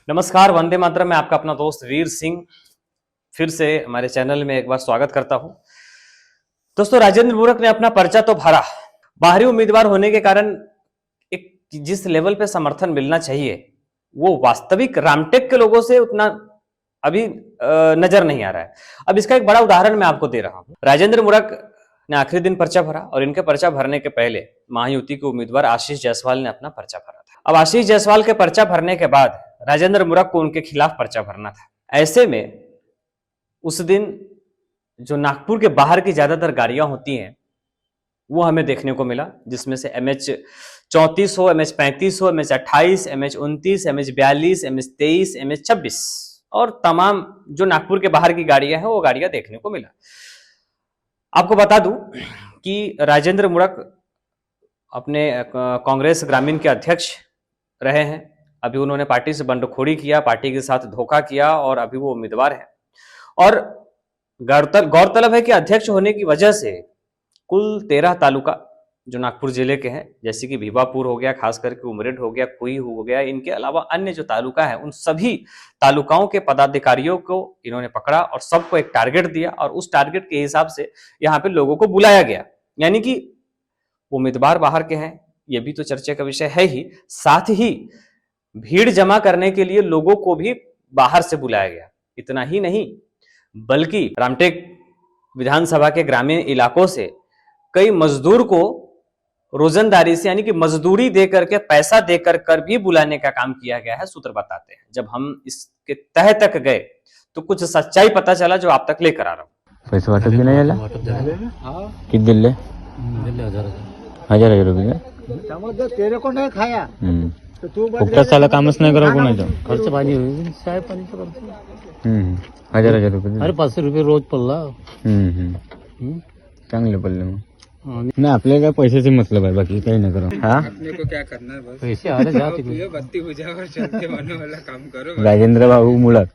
नमस्कार, वंदे मातरम। मैं आपका अपना दोस्त वीर सिंह फिर से हमारे चैनल में एक बार स्वागत करता हूं। दोस्तों, राजेंद्र मूरख ने अपना पर्चा तो भरा, बाहरी उम्मीदवार होने के कारण एक जिस लेवल पे समर्थन मिलना चाहिए वो वास्तविक रामटेक के लोगों से उतना अभी नजर नहीं आ रहा है। अब इसका एक बड़ा उदाहरण मैं आपको दे रहा हूं। राजेंद्र मूरख ने आखिरी दिन पर्चा भरा और इनके पर्चा भरने के पहले महायुति के उम्मीदवार आशीष जायसवाल ने अपना पर्चा भरा था। अब आशीष जायसवाल के पर्चा भरने के बाद राजेंद्र मूरख को उनके खिलाफ पर्चा भरना था। ऐसे में उस दिन जो नागपुर के बाहर की ज्यादातर गाड़ियां होती हैं वो हमें देखने को मिला, जिसमें से MH34 हो, MH35 हो, MH28, MH29, MH42, MH23, MH26 और तमाम जो नागपुर के बाहर की गाड़ियां हैं वो गाड़ियां देखने को मिला। आपको बता दूं कि राजेंद्र मूरख अपने कांग्रेस ग्रामीण के अध्यक्ष रहे हैं। अभी उन्होंने पार्टी से बंडखोरी किया, पार्टी के साथ धोखा किया और अभी वो उम्मीदवार हैं। और गौरतलब है कि अध्यक्ष होने की वजह से कुल 13 तालुका जो नागपुर जिले के हैं, जैसे कि भीवापुर हो गया, खास करके उमरेड हो गया, कुई हो गया, इनके अलावा अन्य जो तालुका है उन सभी तालुकाओं के पदाधिकारियों को इन्होंने पकड़ा और सबको एक टारगेट दिया और उस टारगेट के हिसाब से यहाँ पे लोगों को बुलाया गया। यानी कि उम्मीदवार बाहर के हैं, ये भी तो चर्चा का विषय है ही, साथ ही भीड़ जमा करने के लिए लोगों को भी बाहर से बुलाया गया। इतना ही नहीं, बल्कि रामटेक विधानसभा के ग्रामीण इलाकों से कई मजदूर को रोजंदारी से यानी कि मजदूरी देकर के पैसा देकर कर भी बुलाने का काम किया गया है, सूत्र बताते हैं। जब हम इसके तह तक गए तो कुछ सच्चाई पता चला जो आप तक लेकर आ रहा हूं। पैसे वाटप भी नाही झालं? किती दिले? हजार रुपये तेरे को नहीं खाया तो तू फुकटात साला कामच नाही करा कोणाचं. खर्च पाणी होईल, साहेब पाणीचं खर्च. हजार रुपये. अरे 500 रुपये रोज पडला. चांगले पडले मग. नाही, आपल्याला काय पैशाचे मतलब आहे, बाकी काही नाही करा. हा, अपने को क्या करना है, बस पैसे आ रहे जा तिकडे. बत्ती हो जाए और चलते होने वाला काम करो. राजेंद्र भाऊ मुळात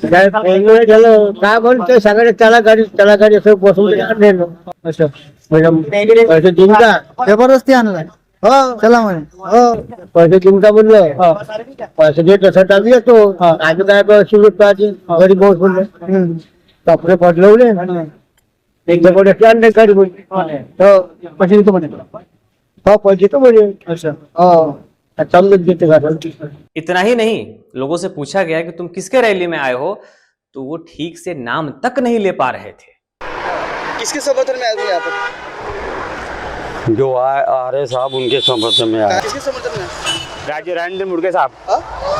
काय बोलतोय सगळे त्याला गाडी असं बसवून असं पैसे देऊन का जबरदस्ती आणलाय. हो चला म्हणे, हो पैसे देऊन का बोललो, पैसे देत तसं टाकू येतो. आज काय सुरू पाहिजे घरी बहुत बोलले कपडे बदलवले एक जबरदस्ती आणले गाडी बोलली. हो पैसे देतो म्हणे. हो पैसे देतो म्हणे असं. हो चांगलं देते का. इतना ही नहीं, लोगों से पूछा गया कि तुम किसके रैली में आए हो, तो वो ठीक से नाम तक नहीं ले पा रहे थे। किसके समर्थन में आए थे यहाँ पर? जो आ रहे साहब उनके समर्थन में आए. किसके समर्थन में? राजेंद्र मुडके साहब.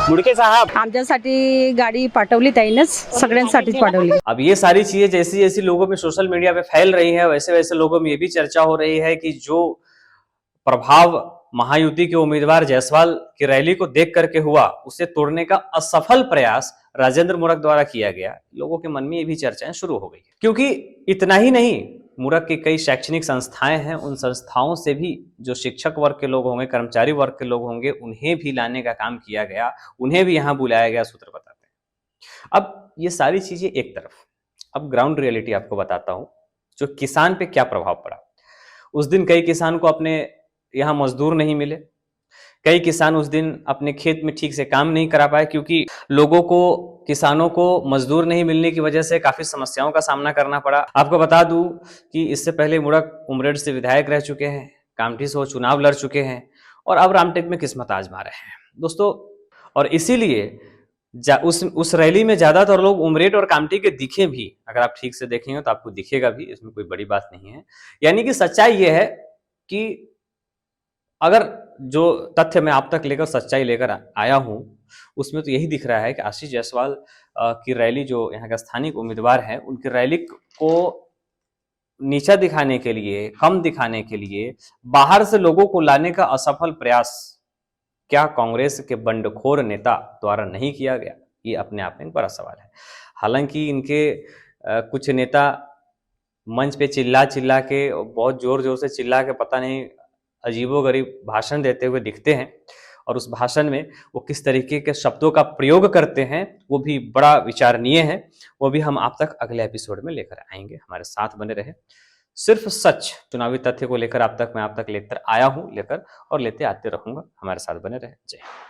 मुडके साहब आमच्यासाठी गाडी पाठवली ताईनच, सगळ्यांसाठीच पाठवली. अब ये सारी चीजें जैसी जैसी लोगों में सोशल मीडिया पे फैल रही है, वैसे वैसे लोगों में ये भी चर्चा हो रही है कि जो प्रभाव महायुति के उम्मीदवार जायसवाल की रैली को देख करके हुआ, उसे तोड़ने का असफल प्रयास राजेंद्र मूरख द्वारा किया गया। लोगों के मन में ये भी चर्चाएं शुरू हो गई, क्योंकि इतना ही नहीं, मूरख की कई शैक्षणिक संस्थाएं हैं, उन संस्थाओं से भी जो शिक्षक वर्ग के लोग होंगे, कर्मचारी वर्ग के लोग होंगे, उन्हें भी लाने का काम किया गया, उन्हें भी यहां बुलाया गया, सूत्र बताते हैं। अब ये सारी चीजें एक तरफ, अब ग्राउंड रियलिटी आपको बताता हूं, जो किसान पे क्या प्रभाव पड़ा। उस दिन कई किसान को अपने यहाँ मजदूर नहीं मिले, कई किसान उस दिन अपने खेत में ठीक से काम नहीं करा पाए, क्योंकि लोगों को, किसानों को मजदूर नहीं मिलने की वजह से काफी समस्याओं का सामना करना पड़ा। आपको बता दूं कि इससे पहले मूरख उमरेड से विधायक रह चुके हैं, कामठी से वो चुनाव लड़ चुके हैं और अब रामटेक में किस्मत आजमा रहे हैं दोस्तों। और इसीलिए उस रैली में ज्यादातर लोग उमरेड और कामठी के दिखे भी, अगर आप ठीक से देखेंगे तो आपको दिखेगा भी, इसमें कोई बड़ी बात नहीं है। यानी कि सच्चाई ये है कि अगर जो तथ्य मैं आप तक लेकर, सच्चाई लेकर आया हूं, उसमें तो यही दिख रहा है कि आशीष जायसवाल की रैली, जो यहाँ का स्थानिक उम्मीदवार है, उनकी रैली को नीचा दिखाने के लिए, कम दिखाने के लिए बाहर से लोगों को लाने का असफल प्रयास क्या कांग्रेस के बंडखोर नेता द्वारा नहीं किया गया, ये अपने आप में एक बड़ा सवाल है। हालांकि इनके कुछ नेता मंच पे चिल्ला चिल्ला के, बहुत जोर जोर से चिल्ला के, पता नहीं अजीबोगरीब भाषण देते हुए दिखते हैं, और उस भाषण में वो किस तरीके के शब्दों का प्रयोग करते हैं वो भी बड़ा विचारणीय है। वो भी हम आप तक अगले एपिसोड में लेकर आएंगे, हमारे साथ बने रहे। सिर्फ सच, चुनावी तथ्य को लेकर मैं आप तक लेकर आया हूं, लेकर और लेते आते रहूंगा, हमारे साथ बने रहे। जय हिंद।